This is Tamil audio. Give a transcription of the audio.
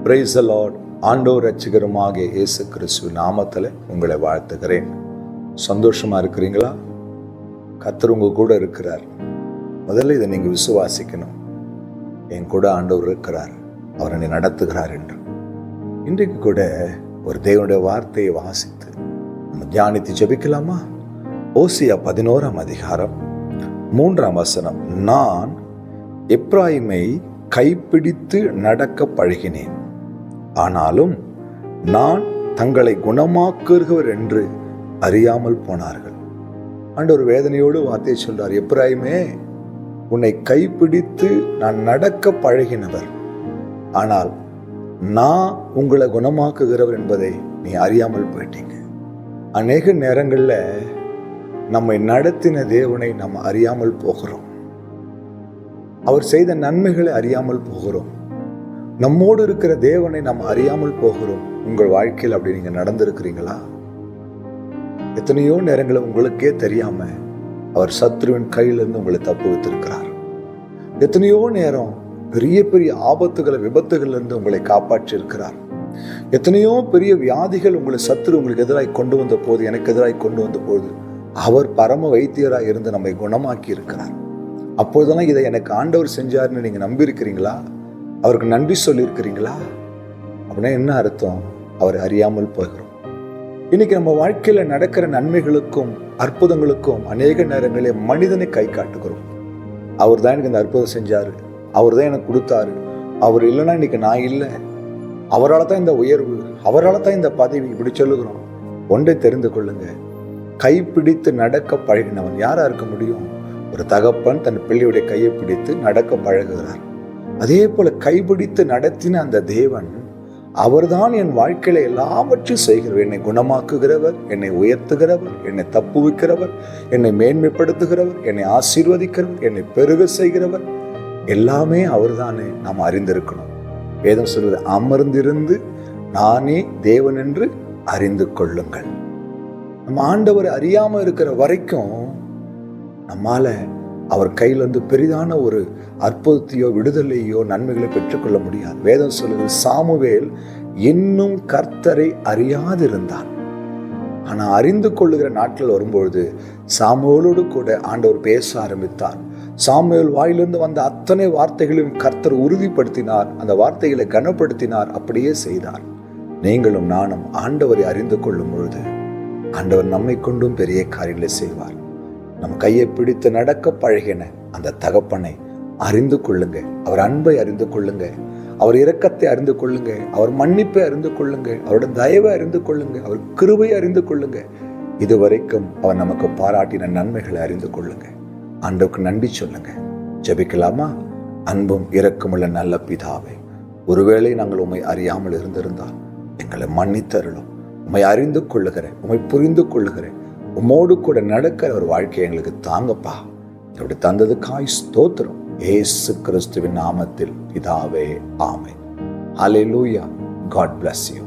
Praise the Lord. ஆண்டவர் ரட்சகருமாகிய இயேசு கிறிஸ்துவின் நாமத்தில் உங்களை வாழ்த்துகிறேன். சந்தோஷமா இருக்கிறீங்களா? கர்த்தர் உங்க கூட இருக்கிறார். முதல்ல இதை நீங்க விசுவாசிக்கணும். என் கூட ஆண்டவர் இருக்கிறார், அவர் என்னை நடத்துகிறார் என்று. இன்றைக்கு கூட ஒரு தேவனுடைய வார்த்தையை வாசித்து நம்ம தியானித்து ஜெபிக்கலாமா? ஓசியா 11ஆம் அதிகாரம் 3ஆம் வசனம். நான் எப்ராயிமை கைப்பிடித்து நடக்க பழகினேன், ஆனாலும் நான் தங்களை குணமாக்குகிறவர் என்று அறியாமல் போனார்கள். ஆண்டவர் வேதனையோடு வார்த்தையை சொல்றார். எப்ராயிமே, உன்னை கைப்பிடித்து நான் நடக்க பழகினவர், ஆனால் நான் உங்களை குணமாக்குகிறவர் என்பதை நீ அறியாமல் போயிட்டீங்க. அநேக நேரங்களில் நம்மை நடத்தின தேவனை நாம் அறியாமல் போகிறோம். அவர் செய்த நன்மைகளை அறியாமல் போகிறோம். நம்மோடு இருக்கிற தேவனை நாம் அறியாமல் போகிறோம். உங்கள் வாழ்க்கையில் அப்படி நீங்க நடந்திருக்கிறீங்களா? எத்தனையோ நேரங்களில் உங்களுக்கே தெரியாம அவர் சத்ருவின் கையிலிருந்து உங்களை தப்பு வைத்திருக்கிறார். எத்தனையோ நேரம் பெரிய பெரிய ஆபத்துகளை விபத்துகளிலிருந்து உங்களை காப்பாற்றி இருக்கிறார். எத்தனையோ பெரிய வியாதிகள் உங்களை சத்ரு உங்களுக்கு எதிராக கொண்டு வந்த போது, எனக்கு எதிராக கொண்டு வந்த போது அவர் பரம வைத்தியராக இருந்து நம்மை குணமாக்கி இருக்கிறார். அப்போதெல்லாம் இதை எனக்கு ஆண்டவர் செஞ்சாருன்னு நீங்க நம்பி இருக்கிறீங்களா? அவருக்கு நன்றி சொல்லியிருக்கிறீங்களா? அப்படின்னா என்ன அர்த்தம்? அவர் அறியாமல் போகிறோம். இன்னைக்கு நம்ம வாழ்க்கையில நடக்கிற நன்மைகளுக்கும் அற்புதங்களுக்கும் அநேக நேரங்களில் மனிதனை கை காட்டுகிறோம். அவர் தான் எனக்கு இந்த அற்புதம் செஞ்சாரு, அவர் தான் எனக்கு கொடுத்தாரு, அவர் இல்லைன்னா இன்னைக்கு நான் இல்லை, அவரால் தான் இந்த உயர்வு, அவரால் தான் இந்த பதவி, இப்படி சொல்லுகிறோம். ஒன்றை தெரிந்து கொள்ளுங்க, கைப்பிடித்து நடக்க பழகினவன் யாரா இருக்க முடியும்? ஒரு தகப்பன் தன் பிள்ளையுடைய கையை பிடித்து நடக்க பழகுகிறார். அதே போல கைப்பிடித்து நடத்தின அந்த தேவன், அவர்தான் என் வாழ்க்கையில எல்லாவற்றையும் செய்கிறவர். என்னை குணமாக்குகிறவர், என்னை உயர்த்துகிறவர், என்னை தப்புவிக்கிறவர், என்னை மேன்மைப்படுத்துகிறவர், என்னை ஆசீர்வதிக்கிறவர், என்னை பெருக செய்கிறவர், எல்லாமே அவர்தானே நாம் அறிந்திருக்கணும். வேதம் சொல்வது, அமர்ந்திருந்து நானே தேவன் என்று அறிந்து கொள்ளுங்கள். நம்ம ஆண்டவர் அறியாம இருக்கிற வரைக்கும் நம்மால அவர் கையிலிருந்து பெரிதான ஒரு அற்புதத்தையோ விடுதலையோ நன்மைகளை பெற்றுக்கொள்ள முடியாது. வேதம் சொல்லுது, சாமுவேல் இன்னும் கர்த்தரை அறியாதிருந்தான். ஆனா அறிந்து கொள்ளுகிற நாட்கள் வரும்பொழுது சாமுவேலோடு கூட ஆண்டவர் பேச ஆரம்பித்தார். சாமுவேல் வாயிலிருந்து வந்த அத்தனை வார்த்தைகளையும் கர்த்தர் உறுதிப்படுத்தினார், அந்த வார்த்தைகளை கனப்படுத்தினார், அப்படியே செய்தார். நீங்களும் நானும் ஆண்டவரை அறிந்து கொள்ளும் பொழுது ஆண்டவர் நம்மை கொண்டும் பெரிய காரியங்களை செய்வார். நம் கையை பிடித்து நடக்க பழகின அந்த தகப்பனை அறிந்து கொள்ளுங்க, அவர் அன்பை அறிந்து கொள்ளுங்க, அவர் இரக்கத்தை அறிந்து கொள்ளுங்க, அவர் மன்னிப்பை அறிந்து கொள்ளுங்க, அவருடைய தயவை அறிந்து கொள்ளுங்க, அவர் கிருபையை அறிந்து கொள்ளுங்க. இதுவரைக்கும் அவர் நமக்கு பாராட்டின நன்மைகளை அறிந்து கொள்ளுங்க. ஆண்டவருக்கு நன்றி சொல்லுங்க. ஜெபிக்கலாமா? அன்பும் இரக்கமுள்ள நல்ல பிதாவே, ஒருவேளை நாங்கள் உம்மை அறியாமல் இருந்திருந்தால் எங்களை மன்னித்தருளும். உம்மை அறிந்து கொள்ளுகிறேன், உம்மை புரிந்து கொள்ளுகிறேன், உம்மோடு கூட நடக்கிற ஒரு வாழ்க்கையை எங்களுக்கு தாங்கப்பா. இப்படி தந்ததுக்காய் ஸ்தோத்திரம். இயேசு கிறிஸ்துவின் நாமத்தில் பிதாவே, ஆமென். ஹல்லேலூயா. God bless you.